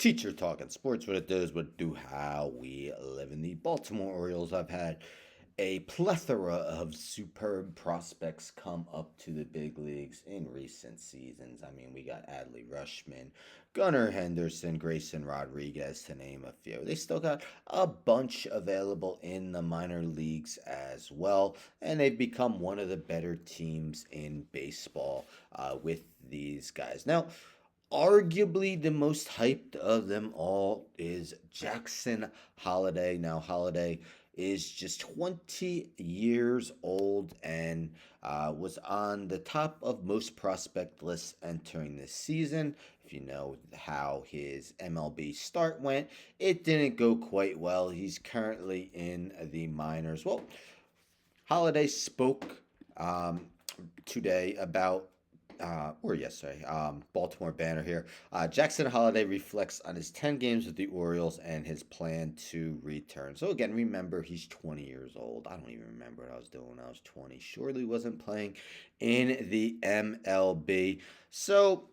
Teacher talking sports, what it does, what it do, how we live in the Baltimore Orioles. I've had a plethora of superb prospects come up to the big leagues in recent seasons. I mean, we got Adley Rushman, Gunnar Henderson, Grayson Rodriguez, to name a few. They still got a bunch available in the minor leagues as well, and they've become one of the better teams in baseball with these guys. Now, arguably the most hyped of them all is Jackson Holliday. Now, Holliday is just 20 years old and was on the top of most prospect lists entering this season. If you know how his MLB start went, it didn't go quite well. He's currently in the minors. Well, Holliday spoke um, today about, or yesterday, Baltimore Banner here. Jackson Holliday reflects on his 10 games with the Orioles and his plan to return. So, again, remember, he's 20 years old. I don't even remember what I was doing when I was 20. Surely wasn't playing in the MLB. So,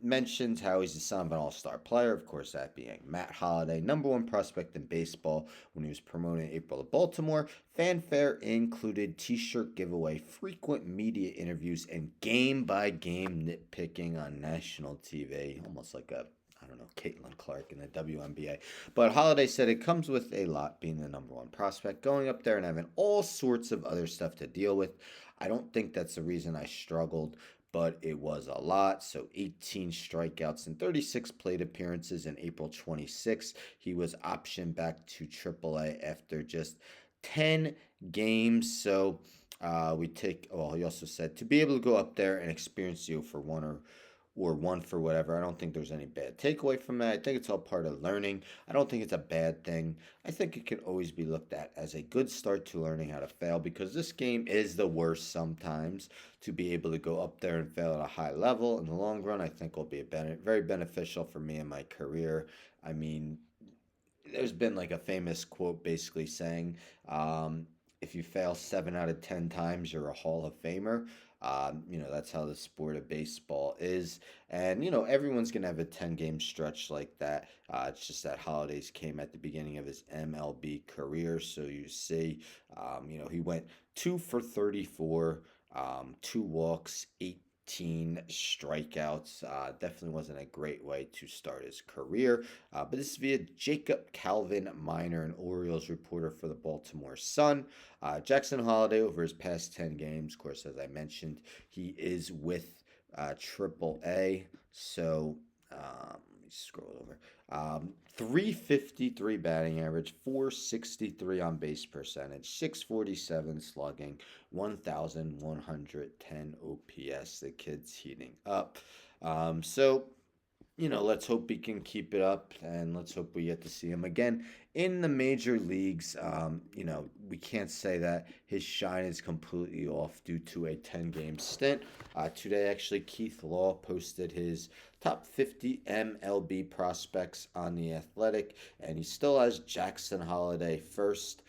mentions how he's the son of an all-star player, of course, that being Matt Holliday, number one prospect in baseball when he was promoted in April to Baltimore. Fanfare included t-shirt giveaway, frequent media interviews, and game-by-game nitpicking on national TV, almost like a I don't know, Caitlin Clark in the WNBA. But Holliday said it comes with a lot being the number one prospect, going up there and having all sorts of other stuff to deal with. I don't think that's the reason I struggled, but it was a lot. So 18 strikeouts and 36 plate appearances in April 26. He was optioned back to AAA after just 10 games. So well, he also said to be able to go up there and experience you for one for whatever. I don't think there's any bad takeaway from that. I think it's all part of learning. I don't think it's a bad thing. I think it can always be looked at as a good start to learning how to fail because this game is the worst sometimes. To be able to go up there and fail at a high level in the long run, I think will be very beneficial for me in my career. I mean, there's been like a famous quote basically saying, if you fail 7 out of 10 times, you're a Hall of Famer. That's how the sport of baseball is. And, everyone's going to have a 10-game stretch like that. It's just that Holidays came at the beginning of his MLB career. So you see, he went 2 for 34, 2 walks, 18 strikeouts. Definitely wasn't a great way to start his career. But this is via Jacob Calvin Miner, an Orioles reporter for the Baltimore Sun. Jackson Holliday, over his past 10 games, of course, as I mentioned, he is with Triple A. So let me scroll over. 353 batting average, 463 on base percentage, 647 slugging, 1,110 OPS. The kid's heating up. Let's hope he can keep it up and let's hope we get to see him again in the major leagues. We can't say that his shine is completely off due to a 10-game stint. Today, actually, Keith Law posted his top 50 MLB prospects on The Athletic, and he still has Jackson Holliday first,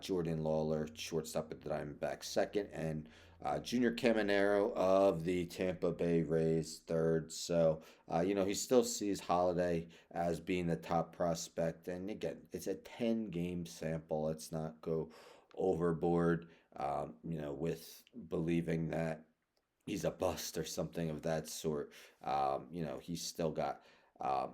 Jordan Lawler, shortstop at the Diamondbacks, second, and Junior Caminero of the Tampa Bay Rays third. So, he still sees Holliday as being the top prospect. And again, it's a 10-game sample. Let's not go overboard, with believing that he's a bust or something of that sort. He's still got um,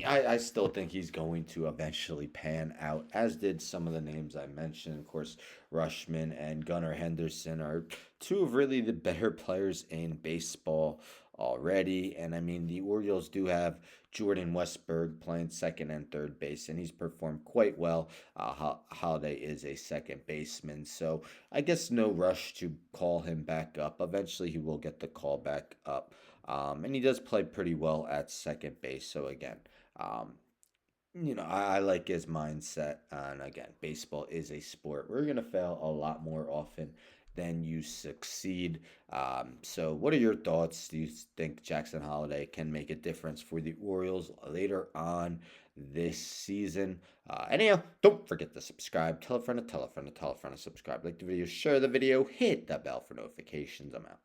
I still think he's going to eventually pan out, as did some of the names I mentioned. Of course, Rushman and Gunnar Henderson are two of really the better players in baseball already. And I mean, the Orioles do have Jordan Westberg playing second and third base, and he's performed quite well. Holiday is a second baseman, so I guess no rush to call him back up. Eventually, he will get the call back up. And he does play pretty well at second base. So again, um, I like his mindset. And again, baseball is a sport. We're going to fail a lot more often than you succeed. So, what are your thoughts? Do you think Jackson Holliday can make a difference for the Orioles later on this season? Anyhow, don't forget to subscribe. Tell a friend to tell a friend to tell a friend to subscribe. Like the video, share the video, hit that bell for notifications. I'm out.